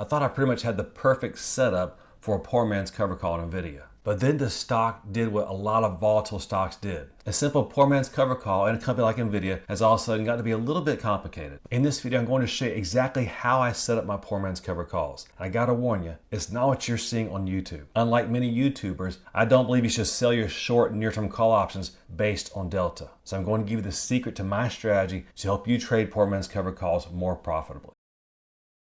I thought I pretty much had the perfect setup for a poor man's cover call on Nvidia. But then the stock did what a lot of volatile stocks did. A simple poor man's cover call in a company like Nvidia has all of a sudden got to be a little bit complicated. In this video, I'm going to show you exactly how I set up my poor man's cover calls. And I gotta warn you, it's not what you're seeing on YouTube. Unlike many YouTubers, I don't believe you should sell your short near-term call options based on delta. So I'm going to give you the secret to my strategy to help you trade poor man's cover calls more profitably.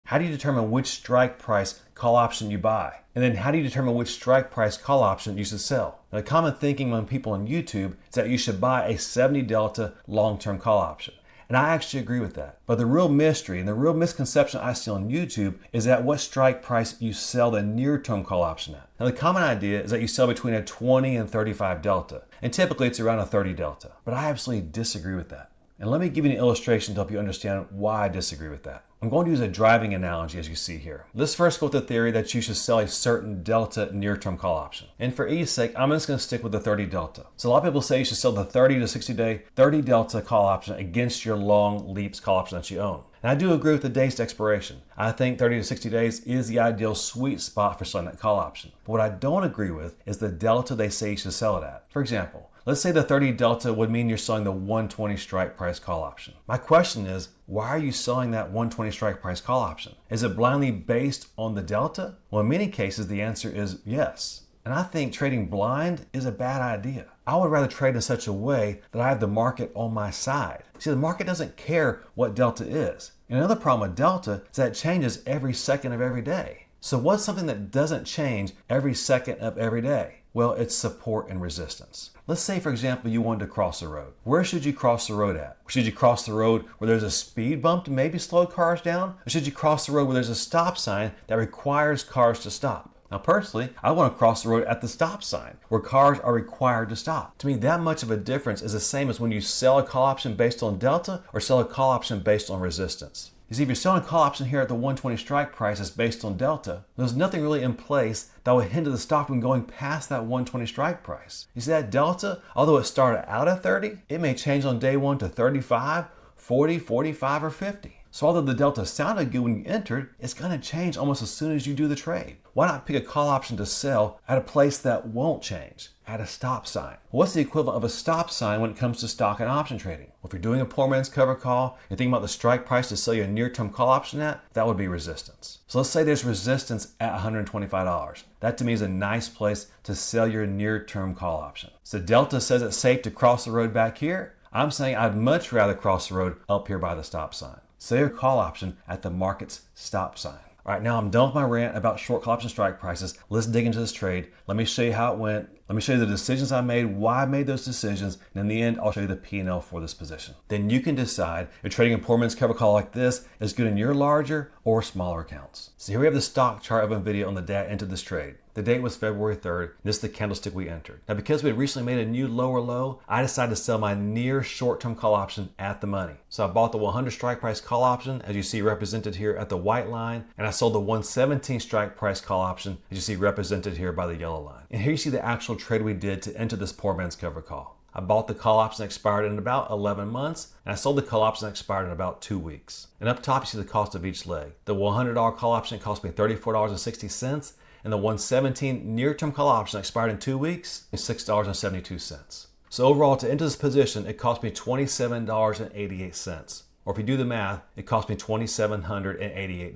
How do you determine which strike price call option you buy? And then how do you determine which strike price call option you should sell? Now, the common thinking among people on YouTube is that you should buy a 70 delta long-term call option. And I actually agree with that. But the real mystery and the real misconception I see on YouTube is at what strike price you sell the near-term call option at. Now, the common idea is that you sell between a 20 and 35 delta. And typically it's around a 30 delta. But I absolutely disagree with that. And let me give you an illustration to help you understand why I disagree with that. I'm going to use a driving analogy as you see here. Let's first go with the theory that you should sell a certain delta near-term call option. And for ease sake, I'm just going to stick with the 30 delta. So a lot of people say you should sell the 30 to 60 day 30 delta call option against your long leaps call option that you own. And I do agree with the days to expiration. I think 30 to 60 days is the ideal sweet spot for selling that call option. But what I don't agree with is the delta they say you should sell it at. For example, let's say the 30 delta would mean you're selling the 120 strike price call option. My question is, why are you selling that 120 strike price call option? Is it blindly based on the delta? Well, in many cases, the answer is yes. And I think trading blind is a bad idea. I would rather trade in such a way that I have the market on my side. See, the market doesn't care what delta is. And another problem with delta is that it changes every second of every day. So what's something that doesn't change every second of every day? Well, it's support and resistance. Let's say, for example, you wanted to cross the road. Where should you cross the road at? Should you cross the road where there's a speed bump to maybe slow cars down? Or should you cross the road where there's a stop sign that requires cars to stop? Now, personally, I want to cross the road at the stop sign where cars are required to stop. To me, that much of a difference is the same as when you sell a call option based on delta or sell a call option based on resistance. You see, if you're selling a call option here at the 120 strike price that's based on delta, there's nothing really in place that would hinder the stock from going past that 120 strike price. You see, that delta, although it started out at 30, it may change on day one to 35, 40, 45, or 50. So although the delta sounded good when you entered, it's going to change almost as soon as you do the trade. Why not pick a call option to sell at a place that won't change, at a stop sign? What's the equivalent of a stop sign when it comes to stock and option trading? Well, if you're doing a poor man's cover call, you're thinking about the strike price to sell your near-term call option at, that would be resistance. So let's say there's resistance at $125. That to me is a nice place to sell your near-term call option. So delta says it's safe to cross the road back here. I'm saying I'd much rather cross the road up here by the stop sign. Sell your call option at the market's stop sign. All right, now I'm done with my rant about short call option strike prices. Let's dig into this trade. Let me show you how it went. Let me show you the decisions I made, why I made those decisions, and in the end, I'll show you the P&L for this position. Then you can decide if trading a poor man's cover call like this is good in your larger or smaller accounts. So here we have the stock chart of Nvidia on the day I entered this trade. The date was February 3rd, and this is the candlestick we entered. Now, because we had recently made a new lower low, I decided to sell my near short-term call option at the money. So I bought the 100 strike price call option, as you see represented here at the white line, and I sold the 117 strike price call option, as you see represented here by the yellow line. And here you see the actual trade we did to enter this poor man's cover call. I bought the call option that expired in about 11 months, and I sold the call option that expired in about 2 weeks. And up top, you see the cost of each leg. The $100 call option cost me $34.60, and the 117 near-term call option that expired in 2 weeks is $6.72. So overall, to enter this position, it cost me $27.88. Or if you do the math, it cost me $2,788.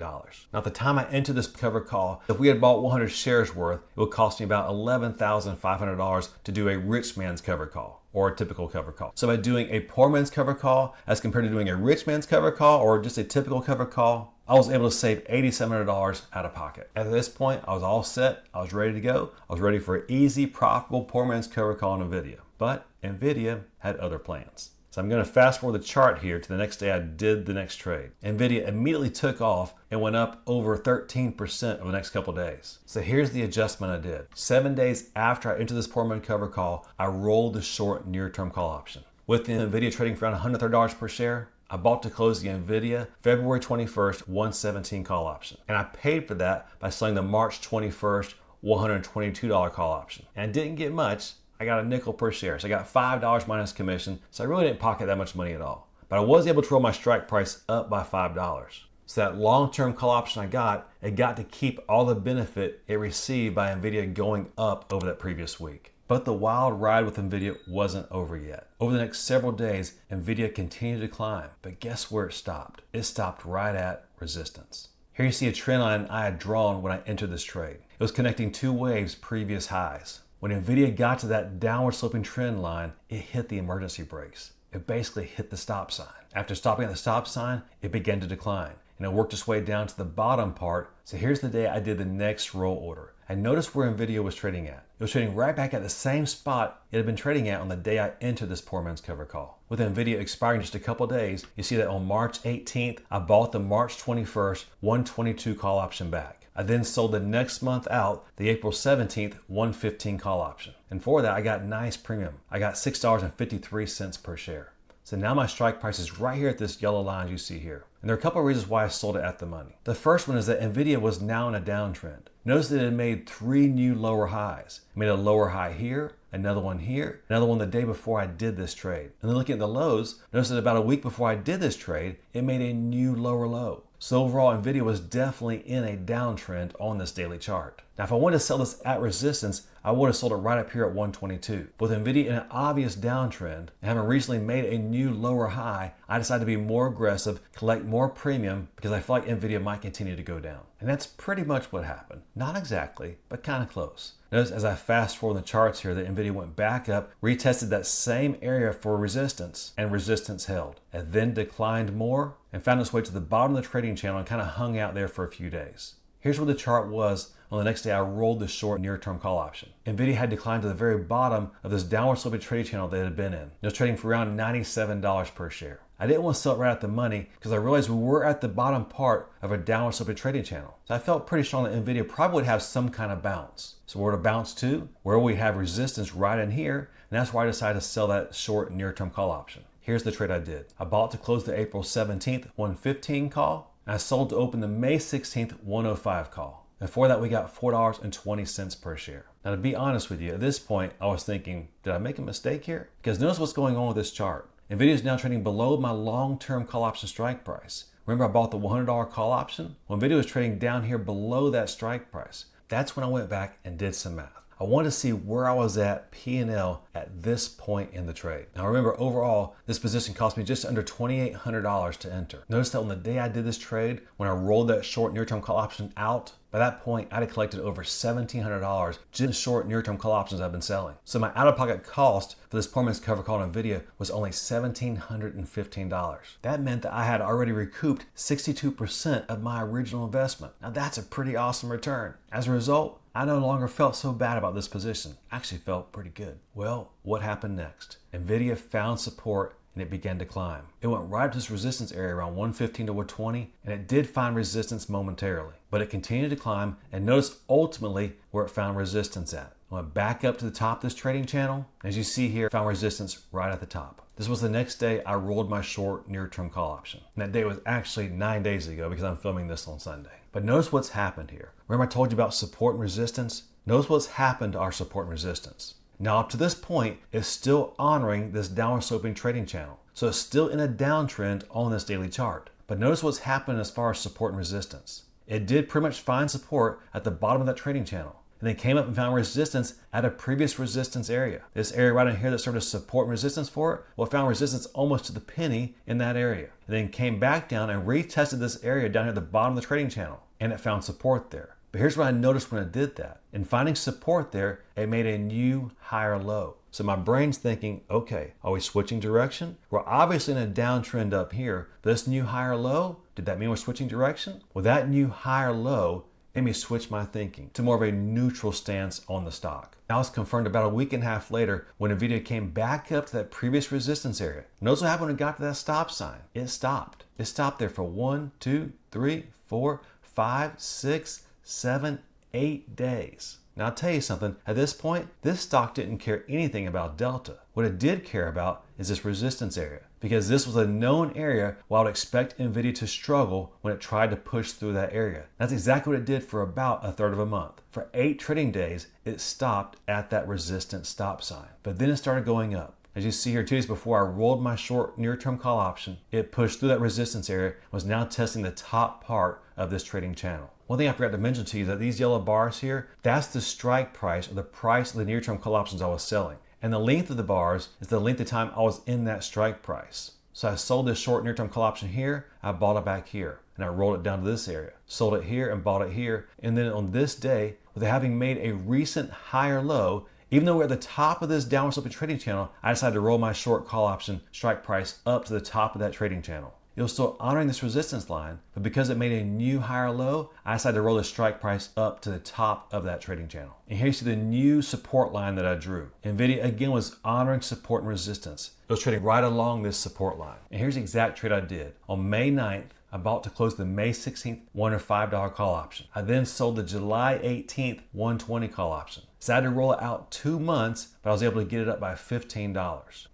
Now at the time I entered this cover call, if we had bought 100 shares worth, it would cost me about $11,500 to do a rich man's cover call, or a typical cover call. So by doing a poor man's cover call as compared to doing a rich man's cover call or just a typical cover call, I was able to save $8,700 out of pocket. At this point, I was all set. I was ready to go. I was ready for an easy, profitable poor man's cover call on Nvidia. But Nvidia had other plans. So I'm going to fast forward the chart here to the next day I did the next trade. Nvidia immediately took off and went up over 13% over the next couple of days. So here's the adjustment I did. 7 days after I entered this poor man cover call, I rolled the short near-term call option. With the Nvidia trading for around $130 per share, I bought to close the Nvidia February 21st 117 call option. And I paid for that by selling the March 21st $122 call option. And I didn't get much. I got a nickel per share. So I got $5 minus commission. So I really didn't pocket that much money at all. But I was able to roll my strike price up by $5. So that long-term call option I got, it got to keep all the benefit it received by Nvidia going up over that previous week. But the wild ride with Nvidia wasn't over yet. Over the next several days, Nvidia continued to climb, but guess where it stopped? It stopped right at resistance. Here you see a trend line I had drawn when I entered this trade. It was connecting two waves' previous highs. When Nvidia got to that downward sloping trend line, it hit the emergency brakes. It basically hit the stop sign. After stopping at the stop sign, it began to decline, and it worked its way down to the bottom part. So here's the day I did the next roll order. I noticed where Nvidia was trading at. It was trading right back at the same spot it had been trading at on the day I entered this poor man's cover call. With Nvidia expiring just a couple days, you see that on March 18th, I bought the March 21st 122 call option back. I then sold the next month out the April 17th 115 call option. And for that, I got nice premium. I got $6.53 per share. So now my strike price is right here at this yellow line you see here. And there are a couple of reasons why I sold it at the money. The first one is that Nvidia was now in a downtrend. Notice that it made 3 new lower highs. It made a lower high here, another one here, another one the day before I did this trade. And then looking at the lows, notice that about a week before I did this trade, it made a new lower low. So overall, Nvidia was definitely in a downtrend on this daily chart. Now, if I wanted to sell this at resistance, I would have sold it right up here at 122. With Nvidia in an obvious downtrend and having recently made a new lower high, I decided to be more aggressive, collect more premium because I feel like Nvidia might continue to go down. And that's pretty much what happened. Not exactly, but kind of close. Notice as I fast forward the charts here that Nvidia went back up, retested that same area for resistance, and resistance held. It then declined more and found its way to the bottom of the trading channel and kind of hung out there for a few days. Here's where the chart was on the next day I rolled the short near-term call option. Nvidia had declined to the very bottom of this downward sloping trading channel that it had been in. It was trading for around $97 per share. I didn't want to sell it right at the money because I realized we were at the bottom part of a downward sloping trading channel. So I felt pretty strong that Nvidia probably would have some kind of bounce. So where to bounce to? Where we have resistance right in here, and that's why I decided to sell that short near-term call option. Here's the trade I did. I bought to close the April 17th 115 call, and I sold to open the May 16th 105 call. And for that, we got $4.20 per share. Now, to be honest with you, at this point, I was thinking, did I make a mistake here? Because notice what's going on with this chart. Nvidia is now trading below my long-term call option strike price. Remember, I bought the $100 call option? Well, Nvidia was trading down here below that strike price. That's when I went back and did some math. I wanted to see where I was at P&L at this point in the trade. Now remember, overall, this position cost me just under $2,800 to enter. Notice that on the day I did this trade, when I rolled that short near-term call option out, by that point, I'd have collected over $1,700 just in short near-term call options I've been selling. So my out-of-pocket cost for this poor man's cover call on Nvidia was only $1,715. That meant that I had already recouped 62% of my original investment. Now that's a pretty awesome return. As a result, I no longer felt so bad about this position. I actually felt pretty good. Well, what happened next? Nvidia found support and it began to climb. It went right up to this resistance area around 115 to 120, and it did find resistance momentarily. But it continued to climb, and notice ultimately where it found resistance at. It went back up to the top of this trading channel. As you see here, found resistance right at the top. This was the next day I rolled my short near-term call option. And that day was actually 9 days ago because I'm filming this on Sunday. But notice what's happened here. Remember I told you about support and resistance? Notice what's happened to our support and resistance. Now up to this point, it's still honoring this downward sloping trading channel. So it's still in a downtrend on this daily chart. But notice what's happened as far as support and resistance. It did pretty much find support at the bottom of that trading channel. And then came up and found resistance at a previous resistance area. This area right in here that served as support and resistance for it, well, it found resistance almost to the penny in that area. And then came back down and retested this area down here at the bottom of the trading channel. And it found support there. But here's what I noticed when it did that. In finding support there, it made a new higher low. So my brain's thinking, okay, are we switching direction? We're obviously in a downtrend up here, but this new higher low, did that mean we're switching direction? Well, that new higher low made me switch my thinking to more of a neutral stance on the stock. Now it's confirmed about a week and a half later when Nvidia came back up to that previous resistance area. Notice what happened when it got to that stop sign. It stopped. It stopped there for 1, 2, 3, 4, 5, 6, 7, 8 days. Now I'll tell you something, at this point, this stock didn't care anything about Delta. What it did care about is this resistance area, because this was a known area where I would expect Nvidia to struggle when it tried to push through that area. That's exactly what it did for about a third of a month. For 8 trading days, it stopped at that resistance stop sign, but then it started going up. As you see here, 2 days before I rolled my short near-term call option, it pushed through that resistance area and was now testing the top part of this trading channel. One thing I forgot to mention to you is that these yellow bars here, that's the strike price or the price of the near-term call options I was selling. And the length of the bars is the length of time I was in that strike price. So I sold this short near-term call option here, I bought it back here, and I rolled it down to this area. Sold it here and bought it here. And then on this day, with having made a recent higher low, even though we're at the top of this downward sloping trading channel, I decided to roll my short call option strike price up to the top of that trading channel. It was still honoring this resistance line, but because it made a new higher low, I decided to roll the strike price up to the top of that trading channel. And here you see the new support line that I drew. Nvidia again was honoring support and resistance. It was trading right along this support line. And here's the exact trade I did. On May 9th, I bought to close the May 16th $105 call option. I then sold the July 18th $120 call option. So I had to roll it out 2 months, but I was able to get it up by $15.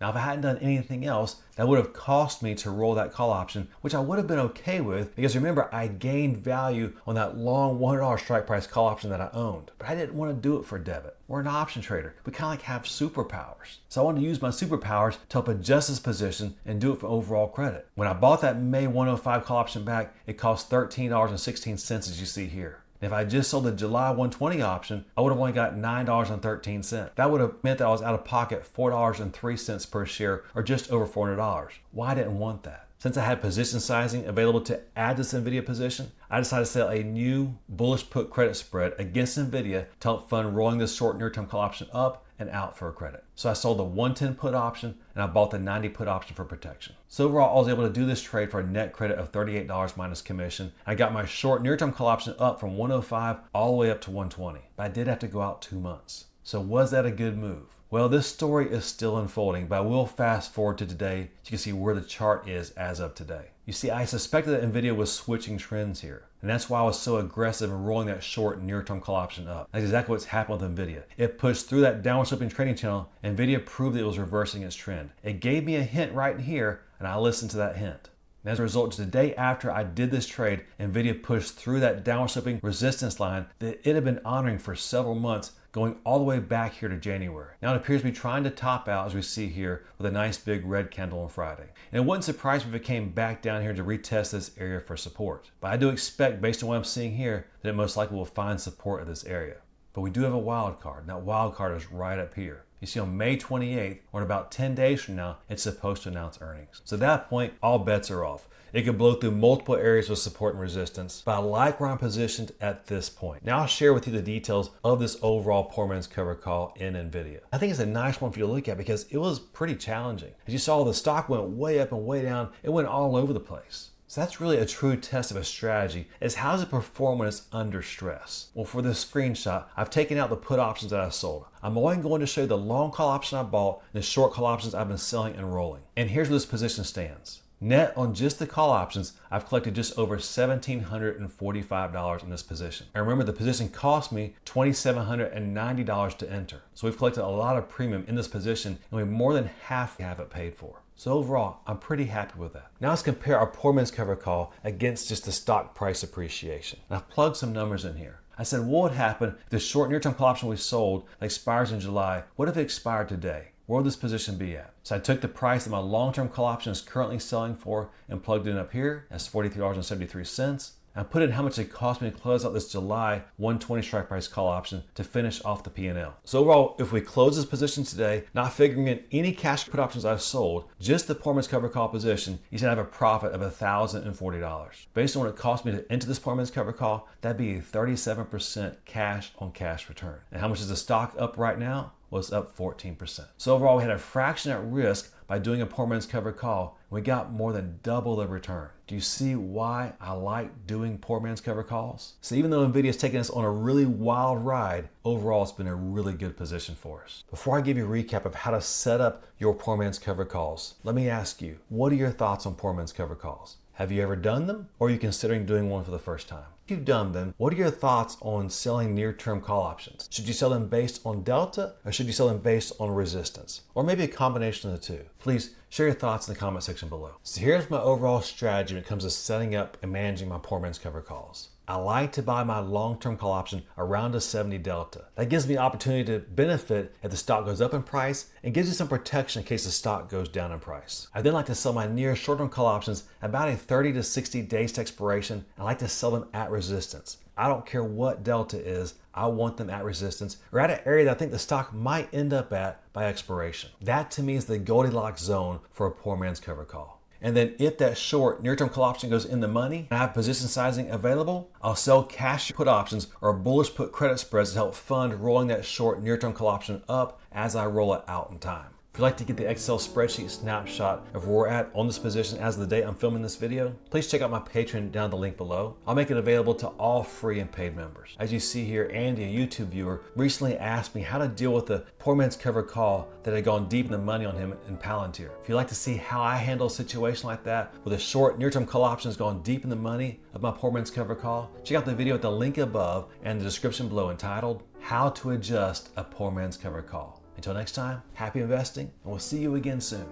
Now, if I hadn't done anything else, that would have cost me to roll that call option, which I would have been okay with because remember, I gained value on that long $100 strike price call option that I owned. But I didn't want to do it for debit. We're an option trader. We kind of like have superpowers. So I wanted to use my superpowers to help adjust this position and do it for overall credit. When I bought that May 105 call option back, it cost $13.16 as you see here. If I just sold the July 120 option, I would have only got $9.13. That would have meant that I was out of pocket $4.03 per share, or just over $400. Well, I didn't want that. Since I had position sizing available to add to this Nvidia position, I decided to sell a new bullish put credit spread against Nvidia to help fund rolling this short near-term call option up and out for a credit. So I sold the 110 put option and I bought the 90 put option for protection. So overall, I was able to do this trade for a net credit of $38 minus commission. I got my short near-term call option up from 105 all the way up to 120, but I did have to go out 2 months. So was that a good move? Well, this story is still unfolding, but I will fast forward to today so you can see where the chart is as of today. You see, I suspected that Nvidia was switching trends here, and that's why I was so aggressive in rolling that short near-term call option up. That's exactly what's happened with Nvidia. It pushed through that downward sloping trading channel, and Nvidia proved that it was reversing its trend. It gave me a hint right here, and I listened to that hint. And as a result, just the day after I did this trade, Nvidia pushed through that downward sloping resistance line that it had been honoring for several months, going all the way back here to January. Now it appears to be trying to top out, as we see here, with a nice big red candle on Friday. And it wouldn't surprise me if it came back down here to retest this area for support. But I do expect, based on what I'm seeing here, that it most likely will find support at this area. But we do have a wild card, and that wild card is right up here. You see, on May 28th, or in about 10 days from now, it's supposed to announce earnings. So at that point, all bets are off. It could blow through multiple areas of support and resistance, but I like where I'm positioned at this point. Now I'll share with you the details of this overall poor man's cover call in Nvidia. I think it's a nice one for you to look at because it was pretty challenging. As you saw, the stock went way up and way down. It went all over the place. So that's really a true test of a strategy, is how does it perform when it's under stress? Well, for this screenshot, I've taken out the put options that I sold. I'm only going to show you the long call option I bought and the short call options I've been selling and rolling. And here's where this position stands. Net on just the call options, I've collected just over $1,745 in this position. And remember, the position cost me $2,790 to enter. So we've collected a lot of premium in this position, and we more than half have it paid for. So overall, I'm pretty happy with that. Now let's compare our poor man's cover call against just the stock price appreciation. And I've plugged some numbers in here. I said, what would happen if the short near-term call option we sold that expires in July, what if it expired today? Where would this position be at? So I took the price that my long-term call option is currently selling for and plugged it up here. That's $43.73. I put in how much it cost me to close out this July 120 strike price call option to finish off the P&L. So overall, if we close this position today, not figuring in any cash put options I've sold, just the poor man's cover call position, you should have a profit of $1,040. Based on what it cost me to enter this poor man's cover call, that'd be a 37% cash on cash return. And how much is the stock up right now? Well, it's up 14%. So overall, we had a fraction at risk by doing a poor man's cover call. We got more than double the return. Do you see why I like doing poor man's cover calls? So even though Nvidia's taken us on a really wild ride, overall it's been a really good position for us. Before I give you a recap of how to set up your poor man's cover calls, let me ask you, what are your thoughts on poor man's cover calls? Have you ever done them, or are you considering doing one for the first time? If you've done them, what are your thoughts on selling near-term call options? Should you sell them based on delta, or should you sell them based on resistance? Or maybe a combination of the two. Please share your thoughts in the comment section below. So here's my overall strategy when it comes to setting up and managing my poor man's cover calls. I like to buy my long-term call option around a 70 delta. That gives me the opportunity to benefit if the stock goes up in price and gives you some protection in case the stock goes down in price. I then like to sell my near short-term call options about a 30 to 60 days to expiration. I like to sell them at resistance. I don't care what delta is, I want them at resistance or at an area that I think the stock might end up at by expiration. That to me is the Goldilocks zone for a poor man's cover call. And then if that short near-term call option goes in the money and I have position sizing available, I'll sell cash put options or bullish put credit spreads to help fund rolling that short near-term call option up as I roll it out in time. If you'd like to get the Excel spreadsheet snapshot of where we're at on this position as of the date I'm filming this video, please check out my Patreon down the link below. I'll make it available to all free and paid members. As you see here, Andy, a YouTube viewer, recently asked me how to deal with the poor man's cover call that had gone deep in the money on him in Palantir. If you'd like to see how I handle a situation like that with a short near-term call options going deep in the money of my poor man's cover call, check out the video at the link above and the description below entitled How to Adjust a Poor Man's Cover Call. Until next time, happy investing, and we'll see you again soon.